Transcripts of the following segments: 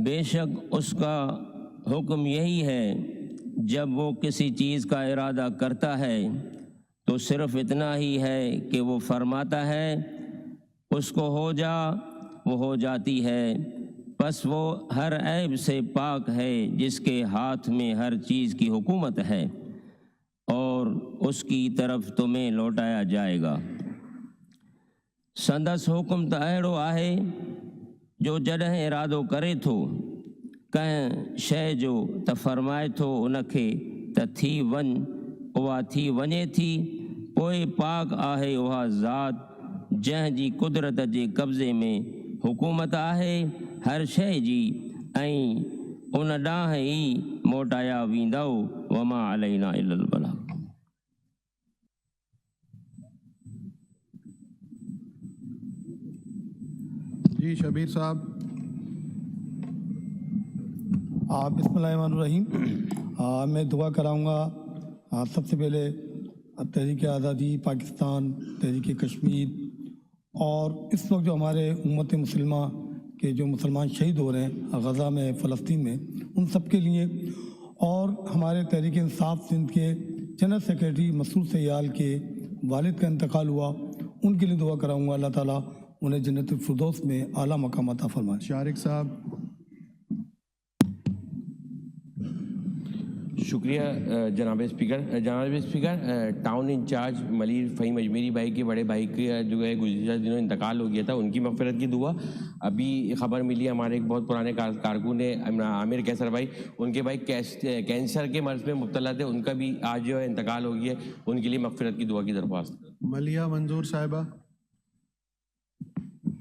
بے شک اس کا حکم یہی ہے جب وہ کسی چیز کا ارادہ کرتا ہے تو صرف اتنا ہی ہے کہ وہ فرماتا ہے اس کو ہو جا، وہ ہو جاتی ہے۔ پس وہ ہر عیب سے پاک ہے جس کے ہاتھ میں ہر چیز کی حکومت ہے، اور اس کی طرف تمہیں لوٹایا جائے گا۔ سندس حکم تو اہڑو ہے جو جڏहिं ارادو کرے थो कंहिं शइ जो त फरमाए थो उनखे त थी वञ، उहा थी वञे थी। पोइ पाक आहे उहा ज़ात जंहिं जी कुदरत जे कब्ज़े में हुकूमत आहे हर शइ जी, ऐं उन ॾांहुं ई मोटाया वेंदव। वमा अलैना इल्लल बलाग। जी शबीर साहब। बिस्मिल्लाहिर्रहमानिर्रहीम। मैं दुआ कराऊंगा सबसे पहले तहरीक आज़ादी पाकिस्तान, तहरीक कश्मीर और इस वक्त जो हमारे उम्मत मुसलिमा के जो मुसलमान शहीद हो रहे हैं गज़ा में, फ़लस्तीन में, उन सब के लिए, और हमारे तहरीक इंसाफ सिंध के जनरल सेक्रेटरी मसूद सयाल के वालिद का इंतकाल हुआ, उनके लिए दुआ कराऊंगा अल्लाह ताला उन्हें जन्नतुल फिरदौस में आला मकाम अता फरमाए। शारिक साहब। शुक्रिया जनाब speaker. Town incharge Malir Faheem Ajmeri भाई के बड़े भाई का जो है गुज़िश्ता दिनों इंतकाल हो गया था, उनकी मग़फ़िरत की दुआ। अभी खबर मिली हमारे एक बहुत पुराने कारकुन है आमिर कैसर भाई, उनके भाई कैंसर के मर्ज़ में मुब्तला थे, उनका भी आज जो है इंतकाल हो गया, उनके लिए मग़फ़िरत की दुआ की दरख्वास्त। मलिया मंजूर साहिबा।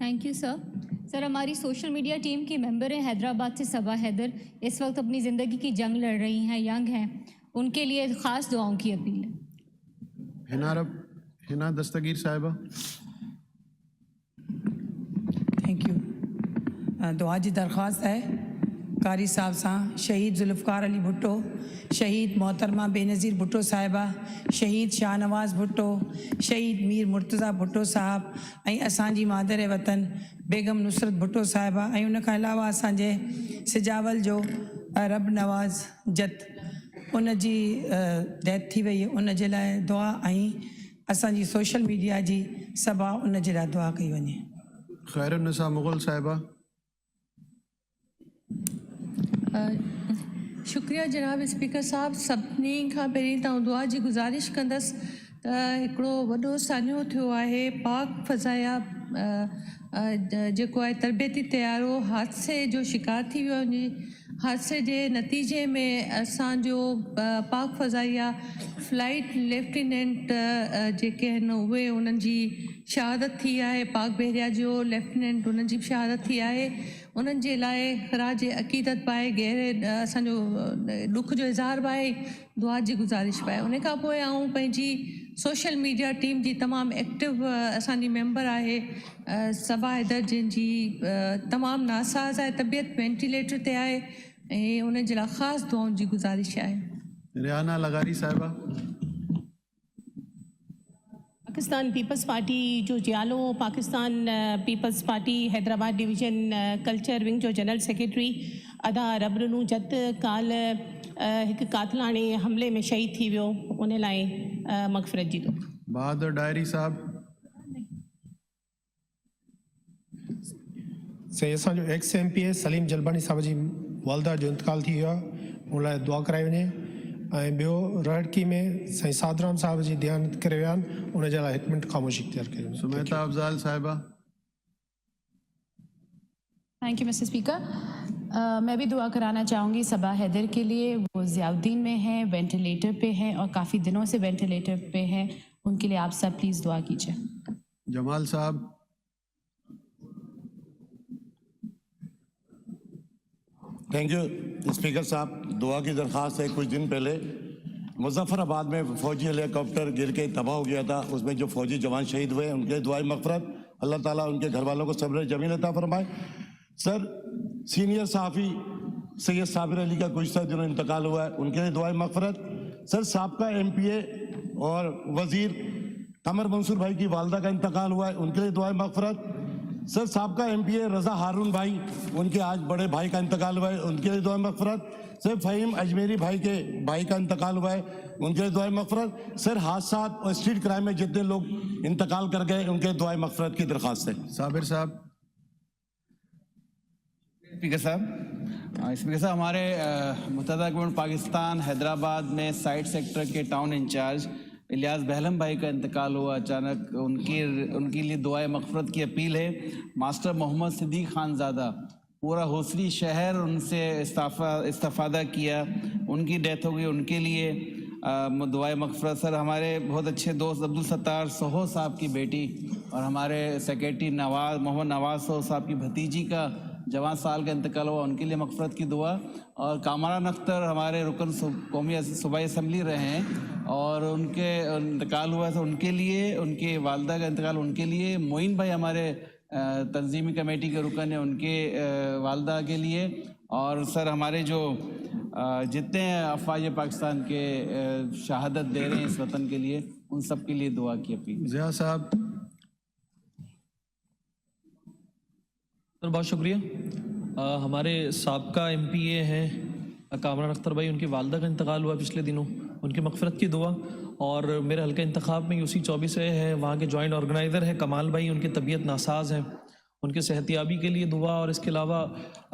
Thank you sir. हमारी सोशल मीडिया टीम की मेंबर हैं हैदराबाद से सबा हैदर, इस वक्त अपनी ज़िंदगी की जंग लड़ रही हैं, यंग हैं, उनके लिए ख़ास दुआओं की अपील है। हिना दस्तगीर साहिबा। Thank you. दुआ जी दरख्वास्त है कारी साहब सां शहीद ज़ुल्फ़कार अली भुट्टो, शहीद मोहतरमा बेनज़ीर भुट्टो साहिबा, शहीद शाहनवाज़ भुट्टो, शहीद मीर मुर्तज़ा भुट्टो साहब, ऐं असांजी मादर वतन बेगम नुसरत भुट्टो साहिबा, ऐं उन खां अलावा असांजे सिजावल जो रब नवाज़ जत, उन जी डेथ थी वई, उन जे लाइ दुआ, ऐं असांजी सोशल मीडिया जी सभा उन जे लाइ दुआ कई वञे। खैरुन्निसा मुग़ल साहिबा। शुक्रिया जनाब स्पीकर साहब। सभिनी खां पहिरीं तव्हां दुआ जी गुज़ारिश कंदसि त हिकिड़ो वॾो सान्यो थियो आहे पाक फ़ज़ाया जेको आहे तरबियती तयारो हादसे जो शिकार थी वियो वञे। हादसे जे नतीजे में असांजो पाक फ़ज़ाइया फ़्लाइट लेफ्टिनेंट जेके आहिनि उहे उन्हनि जी शहादत थी आहे, पाक बहरिया जो लेफ्टिनेंट उन्हनि जी शहादत थी आहे। उन्हनि जे लाइ ख़राज अक़ीदत पाए गहरे असांजो दुख जो इज़हार पाए, दुआ जी गुज़ारिश पाए। उन खां पोइ आऊं पंहिंजी सोशल मीडिया टीम जी तमामु एक्टिव असांजी मेंबर आहे सबा हैदर, जंहिंजी तमामु नासाज़ आहे, तबियत वेंटिलेटर ते आहे, ऐं उन जे लाइ ख़ासि दुआउनि जी गुज़ारिश आहे। रियाना लगारी साहिबा। पाकिस्तान पीपल्स पार्टी जो जियालो, Pakistan Peoples Party Hyderabad division culture wing जो जनरल सेक्रेटरी अदा रबरनू जत काल एक कातलानी हमले में शहीद थी वियो, उन लाइ मग़फ़िरत जी दुआ। बहादुर डायरी साहब। से असांजो एक्स MP सलीम जलबानी साहब जी वालदा जो इंतकाल थी वियो आहे, उन लाइ दुआ कराई वञे। ऐं ॿियो रड़की में साईं साधराम साहब जी दयानत करे विया आहिनि, उन जे लाइ 1 मिनट ख़ामोशी इख्तियार कयो। सुमेता अफ़ज़ाल साहिबा। Thank you mister speaker. मैं भी दुआ कराना चाहूँगी सबा हैदर के लिए। वो ज़ियाउद्दीन में है, वेंटिलेटर पे है और काफ़ी दिनों से वेंटिलेटर पे है, उनके लिए आप सब प्लीज़ दुआ कीजिए। जमाल साहब। थैंक यू स्पीकर साहब। दुआ की दरख्वास्त है, कुछ दिन पहले मुजफ्फराबाद में फ़ौजी हेलीकॉप्टर गिर के तबाह हो गया था, उसमें जो फ़ौजी जवान शहीद हुए उनके दुआई मग़फ़िरत, अल्लाह ताला उनके घर वालों को सब्र जमीन अता फरमाए। सर सीनियर सहाफ़ी सैयद साबिर अली का गुज़िश्ता दिनों इंतकाल हुआ है, उनके लिए दुआई मग़फ़िरत। सर साबका MPA और वज़ीर कमर मंसूर भाई की वालदा का इंतकाल हुआ है, उनके लिए दुआई मग़फ़िरत। सर साहब का एमपीए रजा हारून भाई, उनके आज बड़े भाई का इंतकाल हुआ है, उनके लिए दुआ मगफरत। सर फ़हीम अजमेरी भाई के भाई का इंतकाल हुआ है, उनके लिए दुआ मगफरत। सर हादसात और स्ट्रीट क्राइम में जितने लोग इंतकाल कर गए उनके दुआ मगफरत की दरख्वास्त है। साबिर साहब। स्पीकर साहब हमारे मुत्तहदा गवर्नमेंट पाकिस्तान हैदराबाद में साइड सेक्टर के टाउन इंचार्ज इलियास बहलम भाई का इंतकाल हुआ अचानक, उनके लिए दुआए मग़फ़रत की अपील है। मास्टर मोहम्मद सिद्दीक़ खानज़ादा, पूरा होसरी शहर उनसे इस्तिफ़ादा किया, उनकी डेथ हो गई, उनके लिए दुआए मग़फ़रत। सर हमारे बहुत अच्छे दोस्त अब्दुल सत्तार सोहो साहब की बेटी और हमारे सेक्रेटरी मोहम्मद नवाज सोहो साहब की भतीजी का जवान साल का इंतकाल हुआ, उनके लिए मग़फ़रत की दुआ। और कामरान अख्तर हमारे रुकन कौमी सूबाई असम्बली रहे हैं और उनके इंतकाल हुआ तो उनके लिए, उनके वालदा का इंतकाल उनके लिए। मोइन भाई हमारे तंजीमी कमेटी के रुकन हैं, उनके वालदा के लिए। और सर हमारे जो जितने अफवाज पाकिस्तान के शहादत दे रहे हैं इस वतन के लिए, उन सब के लिए दुआ की अपील। ज़िया साहब। सर बहुत शुक्रिया। हमारे साबका एमपीए हैं कामरान अख्तर भाई, उनकी वालदा का इंतकाल हुआ पिछले दिनों, उनकी मग़फ़रत की दुआ। और मेरे हल्का इंतखाब में यूसी 24 से है, वहाँ के जॉइंट ऑर्गेनाइज़र है कमाल भाई, उनकी तबीयत नासाज है, उनके सेहतियाबी के लिए दुआ। और इसके अलावा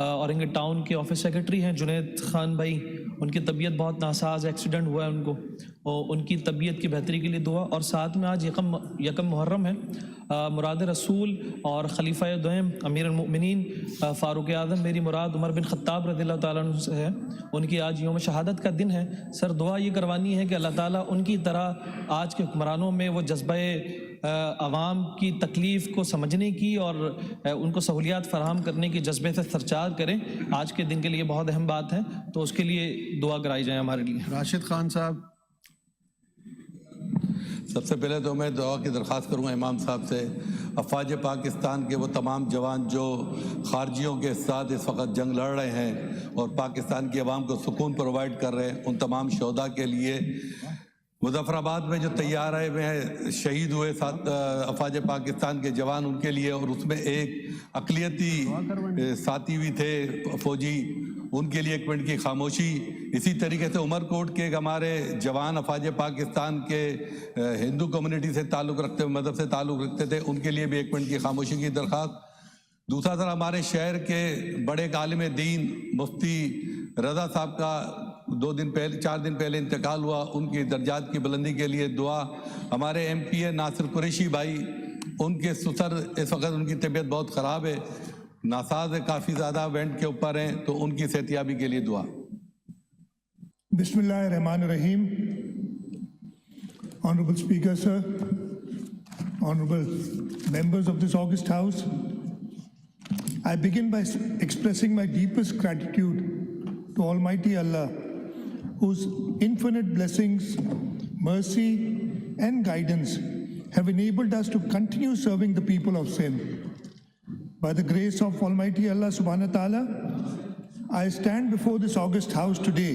औरंग टाउन के ऑफिस सेक्रेटरी हैं जुनैद खान भाई, उनकी तबीयत बहुत नासाज, एक्सीडेंट हुआ है उनको, और उनकी तबीयत की बेहतरी के लिए दुआ। और साथ में आज यकम मुहर्रम है, मुराद रसूल और खलीफा दुएम अमीर अल-मुमिनीन फ़ारूक आज़म मेरी मुराद उमर बिन ख़त्ताब रज़ियल्लाहु ताला अन्हु से है, उनकी आज यौम शहादत का दिन है। सर दुआ ये करवानी है कि अल्लाह ताला उनकी तरह आज के हुक्मरानों में वो जज्बे आवाम की तकलीफ़ को समझने की और उनको सहूलियात फराहम करने के जज्बे से सरचार करें। आज के दिन के लिए बहुत अहम बात है, तो उसके लिए दुआ कराई जाए हमारे लिए। राशिद खान साहब। सबसे पहले तो मैं दुआ की दरख्वास्त करूँगा इमाम साहब से, अफवाज पाकिस्तान के वो तमाम जवान जो खारजियों के साथ इस वक्त जंग लड़ रहे हैं और पाकिस्तान की आवाम को सुकून प्रोवाइड कर रहे हैं, उन तमाम शहदा के लिए। मुजफ्फराबाद में जो तैयार है में शहीद हुए अफवाज पाकिस्तान के जवान, उनके लिए। और उसमें एक अक़लियती साथी भी थे फौजी, उनके लिए 1 मिनट की खामोशी। इसी तरीके से उमरकोट के हमारे जवान अफवाज पाकिस्तान के हिंदू कम्युनिटी से ताल्लुक़ रखते, मज़हब से ताल्लुक़ रखते थे, उनके लिए भी 1 मिनट की खामोशी की दरख्वास्त। दूसरा सर हमारे शहर के बड़े आलिम दीन मुफ्ती रज़ा साहब का 4 दिन पहले इंतकाल हुआ, उनकी दर्जात की बुलंदी के लिए दुआ। हमारे एमपीए नासिर कुरैशी भाई, उनके ससुर इस वक्त उनकी तबीयत बहुत ख़राब है, नासाज है, काफ़ी ज़्यादा वेंट के ऊपर हैं, तो उनकी सेहतियाबी के लिए दुआ। बिस्मिल्लाहिर्रहमानिर्रहीम। Honorable Speaker, sir, honorable members of this august house, I begin by expressing my deepest gratitude to Almighty Allah, whose infinite blessings, mercy, and guidance have enabled us to continue serving the people of Sindh. By the grace of Almighty Allah subhanahu wa ta'ala, I stand before this august house today